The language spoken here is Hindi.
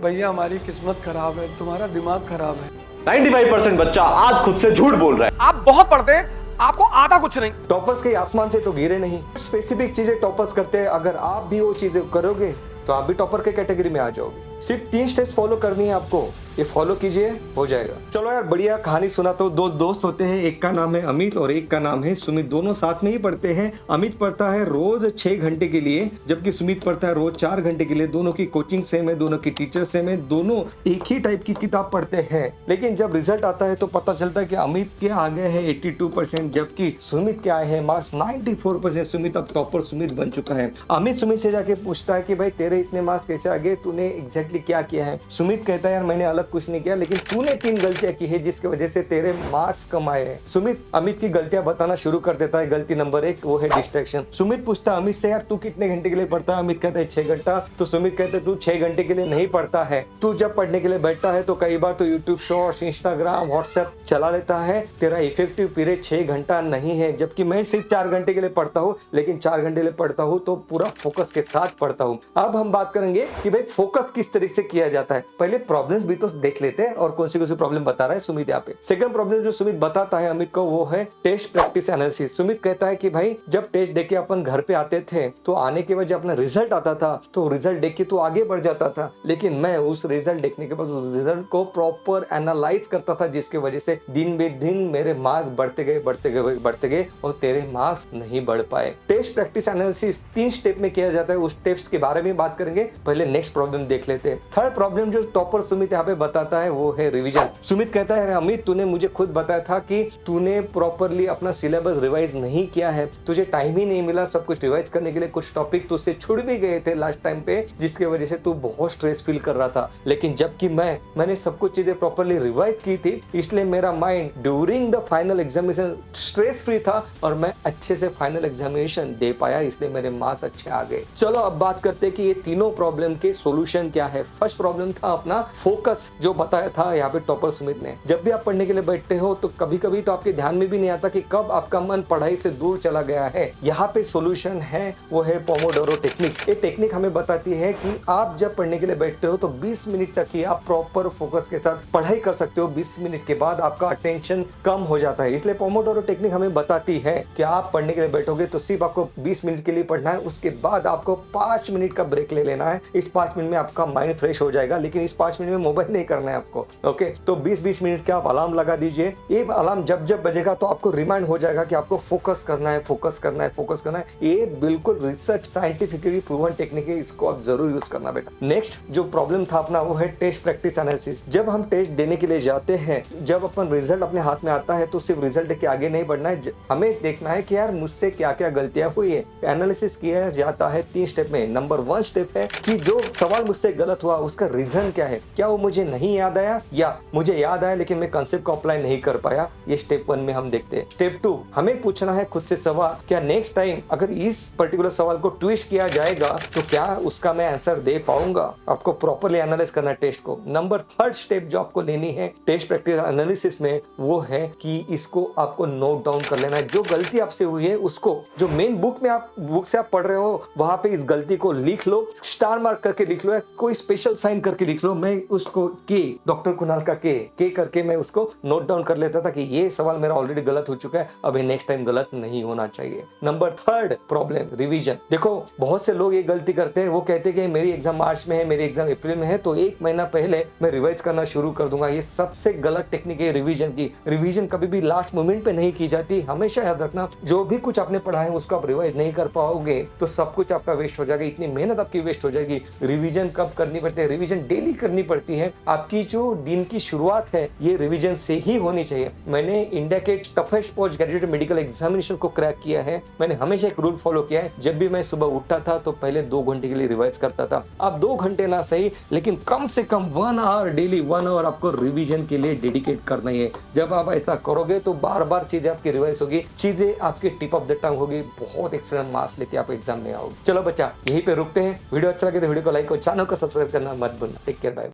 भैया हमारी किस्मत खराब है, तुम्हारा दिमाग खराब है। 95% बच्चा आज खुद से झूठ बोल रहा है। आप बहुत पढ़ते हैं, आपको आता कुछ नहीं। टॉपर्स के आसमान से तो गिरे नहीं, स्पेसिफिक चीजें टॉपर्स करते हैं। अगर आप भी वो चीजें करोगे तो आप भी टॉपर के कैटेगरी में आ जाओगे। सिर्फ 3 स्टेप्स फॉलो करनी है आपको, ये फॉलो कीजिए, हो जाएगा। चलो यार बढ़िया कहानी सुनाता हूँ। 2 दोस्त होते हैं, एक का नाम है अमित और एक का नाम है सुमित। दोनों साथ में ही पढ़ते हैं। अमित पढ़ता है रोज 6 घंटे के लिए, जबकि सुमित पढ़ता है रोज 4 घंटे के लिए। दोनों की कोचिंग सेम है, दोनों की टीचर सेम है, दोनों एक ही टाइप की किताब पढ़ते हैं। लेकिन जब रिजल्ट आता है तो पता चलता है कि अमित के आ गए हैं 82%, जबकि सुमित के आए हैं मार्क्स 94%। सुमित अब टॉपर सुमित बन चुका है। अमित सुमित से जाके पूछता है कि भाई तेरे इतने मार्क्स कैसे आ गए, तूने एग्जैक्टली क्या किया है। सुमित कहता है यार मैंने अलग कुछ नहीं किया, लेकिन तूने 3 गलतियां की है जिसकी वजह से तेरे मार्क्स कम आए हैं। सुमित अमित की गलतियां बताना शुरू कर देता है। गलती नंबर 1 वो है डिस्ट्रैक्शन। सुमित पूछता है अमित से यार तू कितने घंटे के लिए पढ़ता है। अमित कहता है 6 घंटा। तो सुमित कहता है तू 6 घंटे के लिए नहीं पढ़ता है, तू जब पढ़ने के लिए बैठता है तो कई बार तो यूट्यूब शॉर्ट्स, इंस्टाग्राम, व्हाट्सएप चला लेता है। तेरा इफेक्टिव पीरियड 6 घंटा नहीं है, जबकि मैं सिर्फ 4 घंटे के लिए पढ़ता हूँ, लेकिन 4 घंटे के लिए पढ़ता हूँ तो पूरा फोकस के साथ पढ़ता हूँ। अब हम बात करेंगे कि भाई फोकस किस तरीके से किया जाता है। पहले प्रॉब्लम्स भी तो देख लेते हैं और कौन सी प्रॉब्लम बता रहा है सुमित यहाँ पे। सेकंड प्रॉब्लम जो सुमित बताता है अमित को वो है टेस्ट प्रैक्टिस एनालिसिस। सुमित कहता है कि भाई जब टेस्ट देके अपन घर पे आते थे तो आने के बाद जब अपना रिजल्ट आता था तो रिजल्ट देख के तो आगे बढ़ जाता था, लेकिन मैं उस रिजल्ट देखने के बाद उस रिजल्ट को प्रॉपर एनालाइज करता था, जिसकी वजह से दिन बे दिन मेरे मार्क्स बढ़ते गए और तेरे मार्क्स नहीं बढ़ पाए। टेस्ट प्रैक्टिस एनालिसिस 3 स्टेप में किया जाता है। उस स्टेप्स के बारे में बात करेंगे। पहले नेक्स्ट प्रॉब्लम देख लेते हैं। थर्ड प्रॉब्लम जो टॉपर सुमित यहाँ पे बताता है वो है रिवीजन। सुमित कहता है अमित तूने मुझे खुद बताया था कि तूने प्रॉपरली अपना सिलेबस रिवाइज नहीं किया है, तुझे टाइम ही नहीं मिला सब कुछ रिवाइज करने के लिए। कुछ टॉपिक तुझसे छूट भी गए थे लास्ट टाइम पे, जिसकी वजह से तू बहुत स्ट्रेस फील कर रहा था। लेकिन जबकि मैंने सब कुछ चीजें प्रॉपरली रिवाइज की थी, इसलिए मेरा mind during the final examination stress free था और मैं अच्छे से फाइनल एग्जामिनेशन दे पाया, इसलिए मेरे मार्क्स अच्छे आ गए। चलो अब बात करते हैं कि ये तीनों प्रॉब्लम के सॉल्यूशन क्या है। फर्स्ट प्रॉब्लम था अपना फोकस, जो बताया था यहाँ पे टॉपर सुमित ने। जब भी आप पढ़ने के लिए बैठते हो तो कभी कभी तो आपके ध्यान में भी नहीं आता कि कब आपका मन पढ़ाई से दूर चला गया है। यहाँ पे सॉल्यूशन है, वो है पोमोडोरो टेक्निक। ये टेक्निक हमें बताती है कि आप जब पढ़ने के लिए बैठते हो तो 20 मिनट तक ही आप प्रॉपर फोकस के साथ पढ़ाई कर सकते हो। 20 मिनट के बाद आपका अटेंशन कम हो जाता है। इसलिए पोमोडोरो टेक्निक हमें बताती है कि आप पढ़ने के लिए बैठोगे तो सिर्फ आपको 20 मिनट के लिए पढ़ना है, उसके बाद आपको 5 मिनट का ब्रेक ले लेना है। इस 5 मिनट में आपका माइंड फ्रेश हो जाएगा, लेकिन इस 5 मिनट में मोबाइल नहीं करना है आपको। ओके, तो 20-20 मिनट का आप अलार्म लगा दीजिए। ये अलार्म जब जब बजेगा तो आपको रिमाइंड हो जाएगा कि आपको फोकस करना है। ये बिल्कुल रिसर्च साइंटिफिकली प्रूवन टेक्निक है, इसको आप जरूर यूज करना बेटा। नेक्स्ट जो प्रॉब्लम था अपना वो है टेस्ट प्रैक्टिस एनालिसिस। जब हम टेस्ट देने के लिए जाते हैं, जब अपन रिजल्ट अपने हाथ में आता है तो सिर्फ रिजल्ट के आगे नहीं बढ़ना है, हमें देखना है कि यार मुझसे क्या क्या गलतियां हुई है। एनालिसिस किया जाता है 3 स्टेप में। नंबर 1 स्टेप है कि जो सवाल मुझसे गलत हुआ उसका रीजन क्या है, क्या वो मुझे नहीं याद आया या मुझे याद आया लेकिन मैं कंसेप्ट को अप्लाई नहीं कर पाया। ये स्टेप 1 में हम देखते हैं। स्टेप 2 हमें पूछना है खुद से सवाल, क्या नेक्स्ट टाइम अगर इस पर्टिकुलर सवाल को ट्विस्ट किया जाएगा तो क्या उसका मैं आंसर दे पाऊंगा। आपको प्रॉपरली एनालाइज करना टेस्ट को। नंबर 3 स्टेप जो आपको लेनी है टेस्ट प्रैक्टिस एनालिसिस में वो है कि इसको आपको नोट डाउन कर लेना है। जो गलती आपसे हुई है उसको, जो मेन बुक से आप पढ़ रहे हो वहां पे इस गलती को लिख लो, स्टार मार्क करके लिख लो या कोई स्पेशल साइन करके लिख लो। मैं उसको के डॉक्टर कुणाल का के करके मैं उसको नोट डाउन कर लेता था कि ये सवाल मेरा ऑलरेडी गलत हो चुका है, अभी नेक्स्ट टाइम गलत नहीं होना चाहिए। Number 3 problem revision. देखो बहुत से लोग ये गलती करते हैं, वो कहते हैं कि मेरी एग्जाम मार्च में है, मेरी एग्जाम अप्रैल में है, तो 1 महीना पहले मैं रिवाइज करना शुरू कर दूंगा। ये सबसे गलत टेक्निक है रिवीजन की। रिवीजन कभी भी लास्ट मोमेंट पे नहीं की जाती। हमेशा याद रखना जो भी कुछ आपने पढ़ा है उसको आप रिवाइज नहीं कर पाओगे तो सब कुछ आपका वेस्ट हो जाएगा, इतनी मेहनत आपकी वेस्ट हो जाएगी। रिवीजन कब करनी पड़ती है? रिवीजन डेली करनी पड़ती है। आपकी जो दिन की शुरुआत है ये रिवीजन से ही होनी चाहिए। मैंने इंडिया के toughest post graduate medical examination को क्रैक किया है। मैंने हमेशा एक रूल फॉलो किया है, जब भी मैं सुबह उठता था तो पहले 2 घंटे के लिए रिवाइज करता था। अब 2 घंटे ना सही लेकिन कम से कम 1 आवर डेली 1 आवर आपको रिवीजन के लिए डेडिकेट करना है। जब आप ऐसा करोगे तो बार बार चीजें आपकी रिवाइज होगी, चीजें आपके टिप ऑफ द टंग होगी, बहुत एक्सीलेंट मार्क्स लेके आप एग्जाम में आओगे। चलो बच्चा यहीं पे रुकते हैं। वीडियो अच्छा लगे तो वीडियो को लाइक और चैनल को सब्सक्राइब करना मत भूलना। Take care, bye.